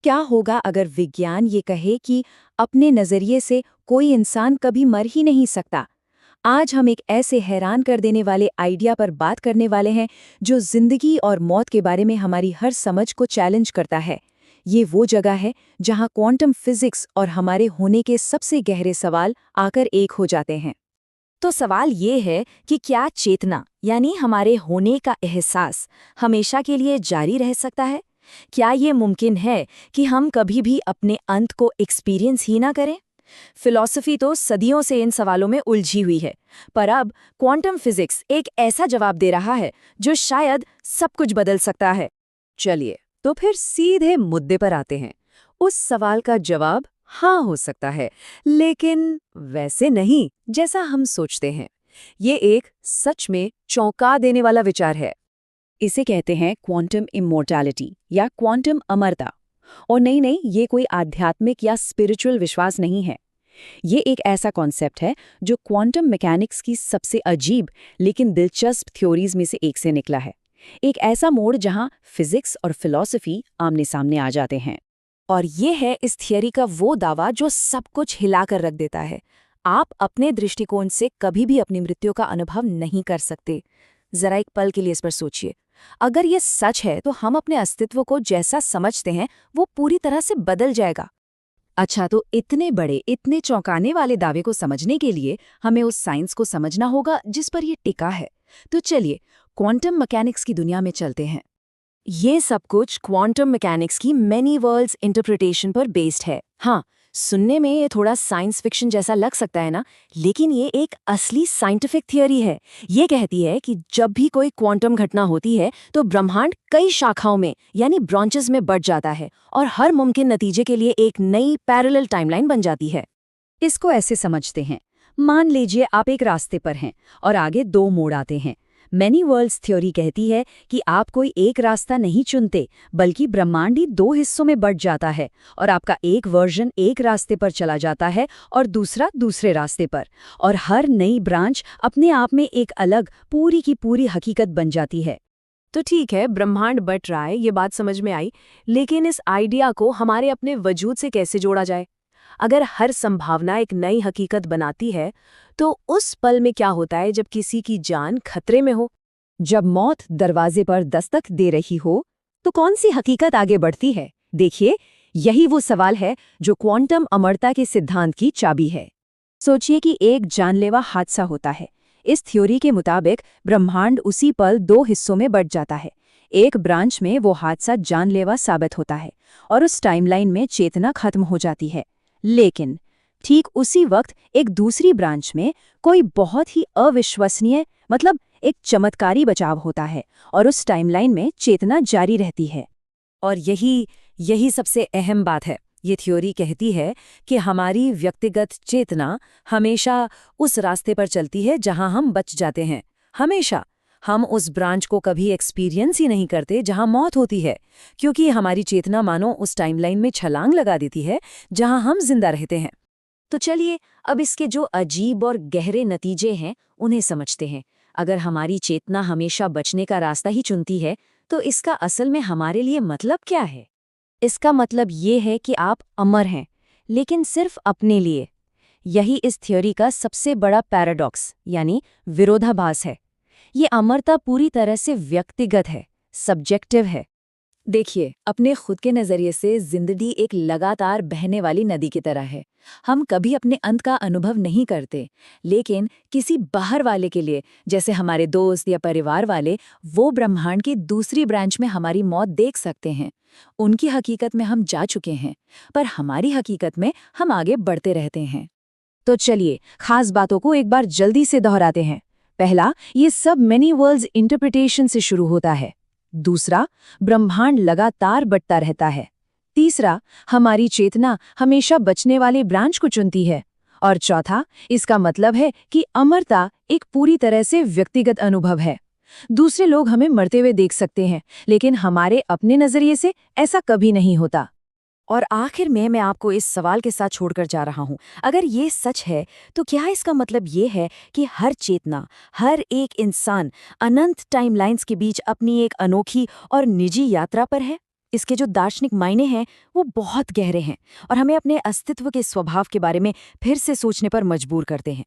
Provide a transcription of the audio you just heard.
क्या होगा अगर विज्ञान ये कहे कि अपने नजरिए से कोई इंसान कभी मर ही नहीं सकता? आज हम एक ऐसे हैरान कर देने वाले आइडिया पर बात करने वाले हैं जो जिंदगी और मौत के बारे में हमारी हर समझ को चैलेंज करता है। ये वो जगह है जहां क्वांटम फिजिक्स और हमारे होने के सबसे गहरे सवाल आकर एक हो जाते हैं। तो सवाल ये है कि क्या चेतना यानी हमारे होने का एहसास हमेशा के लिए जारी रह सकता है? क्या ये मुमकिन है कि हम कभी भी अपने अंत को एक्सपीरियंस ही ना करें? फिलॉसफी तो सदियों से इन सवालों में उलझी हुई है, पर अब क्वांटम फिजिक्स एक ऐसा जवाब दे रहा है जो शायद सब कुछ बदल सकता है। चलिए, तो फिर सीधे मुद्दे पर आते हैं। उस सवाल का जवाब हाँ हो सकता है, लेकिन वैसे नहीं जैसा हम सोचते हैं। ये एक सच में चौंका देने वाला विचार है। इसे कहते हैं क्वांटम इमॉर्टैलिटी या क्वांटम अमरता। और नहीं नहीं, ये कोई आध्यात्मिक या स्पिरिचुअल विश्वास नहीं है। ये एक ऐसा कॉन्सेप्ट है जो क्वांटम मैकेनिक्स की सबसे अजीब लेकिन दिलचस्प थ्योरीज में से एक से निकला है। एक ऐसा मोड़ जहां फिजिक्स और फिलॉसफी आमने सामने आ जाते हैं। और ये है इस थियरी का वो दावा जो सब कुछ हिलाकर रख देता है। आप अपने दृष्टिकोण से कभी भी अपनी मृत्यु का अनुभव नहीं कर सकते। जरा एक पल के लिए इस पर सोचिए। अगर ये सच है तो हम अपने अस्तित्व को जैसा समझते हैं वो पूरी तरह से बदल जाएगा। अच्छा, तो इतने बड़े, इतने चौंकाने वाले दावे को समझने के लिए हमें उस साइंस को समझना होगा जिस पर ये टिका है। तो चलिए, क्वांटम मैकेनिक्स की दुनिया में चलते हैं। ये सब कुछ क्वांटम मैकेनिक्स की मेनी वर्ल्ड्स इंटरप्रिटेशन पर बेस्ड है। हाँ, सुनने में ये थोड़ा साइंस फिक्शन जैसा लग सकता है ना, लेकिन ये एक असली साइंटिफिक थियरी है। ये कहती है कि जब भी कोई क्वांटम घटना होती है तो ब्रह्मांड कई शाखाओं में यानी ब्रांचेस में बढ़ जाता है और हर मुमकिन नतीजे के लिए एक नई पैरेलल टाइमलाइन बन जाती है। इसको ऐसे समझते हैं, मान लीजिए आप एक रास्ते पर हैं और आगे दो मोड़ आते हैं। मैनी वर्ल्ड्स थ्योरी कहती है कि आप कोई एक रास्ता नहीं चुनते, बल्कि ब्रह्मांड ही दो हिस्सों में बंट जाता है और आपका एक वर्जन एक रास्ते पर चला जाता है और दूसरा दूसरे रास्ते पर। और हर नई ब्रांच अपने आप में एक अलग पूरी की पूरी हकीकत बन जाती है। तो ठीक है, ब्रह्मांड बट रहा है, ये बात समझ में आई, लेकिन इस आइडिया को हमारे अपने वजूद से कैसे जोड़ा जाए? अगर हर संभावना एक नई हकीकत बनाती है, तो उस पल में क्या होता है जब किसी की जान खतरे में हो? जब मौत दरवाजे पर दस्तक दे रही हो, तो कौन सी हकीकत आगे बढ़ती है? देखिए, यही वो सवाल है जो क्वांटम अमरता के सिद्धांत की चाबी है। सोचिए कि एक जानलेवा हादसा होता है। इस थ्योरी के मुताबिक ब्रह्मांड उसी पल दो हिस्सों में बंट जाता है। एक ब्रांच में वो हादसा जानलेवा साबित होता है और उस टाइमलाइन में चेतना खत्म हो जाती है। लेकिन ठीक उसी वक्त एक दूसरी ब्रांच में कोई बहुत ही अविश्वसनीय, मतलब एक चमत्कारी बचाव होता है और उस टाइमलाइन में चेतना जारी रहती है। और यही यही सबसे अहम बात है। ये थ्योरी कहती है कि हमारी व्यक्तिगत चेतना हमेशा उस रास्ते पर चलती है जहां हम बच जाते हैं। हमेशा। हम उस ब्रांच को कभी एक्सपीरियंस ही नहीं करते जहां मौत होती है, क्योंकि हमारी चेतना मानो उस टाइमलाइन में छलांग लगा देती है जहां हम जिंदा रहते हैं। तो चलिए, अब इसके जो अजीब और गहरे नतीजे हैं उन्हें समझते हैं। अगर हमारी चेतना हमेशा बचने का रास्ता ही चुनती है, तो इसका असल में हमारे लिए मतलब क्या है? इसका मतलब ये है कि आप अमर हैं, लेकिन सिर्फ अपने लिए। यही इस थ्योरी का सबसे बड़ा पैराडॉक्स यानी विरोधाभास है। ये अमरता पूरी तरह से व्यक्तिगत है, सब्जेक्टिव है। देखिए, अपने खुद के नज़रिए से जिंदगी एक लगातार बहने वाली नदी की तरह है। हम कभी अपने अंत का अनुभव नहीं करते, लेकिन किसी बाहर वाले के लिए, जैसे हमारे दोस्त या परिवार वाले, वो ब्रह्मांड की दूसरी ब्रांच में हमारी मौत देख सकते हैं। उनकी हकीकत में हम जा चुके हैं, पर हमारी हकीकत में हम आगे बढ़ते रहते हैं। तो चलिए, खास बातों को एक बार जल्दी से दोहराते हैं। पहला, ये सब मेनी वर्ल्ड्स इंटरप्रिटेशन से शुरू होता है। दूसरा, ब्रह्मांड लगातार बढ़ता रहता है। तीसरा, हमारी चेतना हमेशा बचने वाले ब्रांच को चुनती है। और चौथा, इसका मतलब है कि अमरता एक पूरी तरह से व्यक्तिगत अनुभव है। दूसरे लोग हमें मरते हुए देख सकते हैं, लेकिन हमारे अपने नजरिए से ऐसा कभी नहीं होता। और आखिर में मैं आपको इस सवाल के साथ छोड़कर जा रहा हूं। अगर ये सच है, तो क्या इसका मतलब ये है कि हर चेतना, हर एक इंसान अनंत टाइमलाइंस के बीच अपनी एक अनोखी और निजी यात्रा पर है? इसके जो दार्शनिक मायने हैं वो बहुत गहरे हैं और हमें अपने अस्तित्व के स्वभाव के बारे में फिर से सोचने पर मजबूर करते हैं।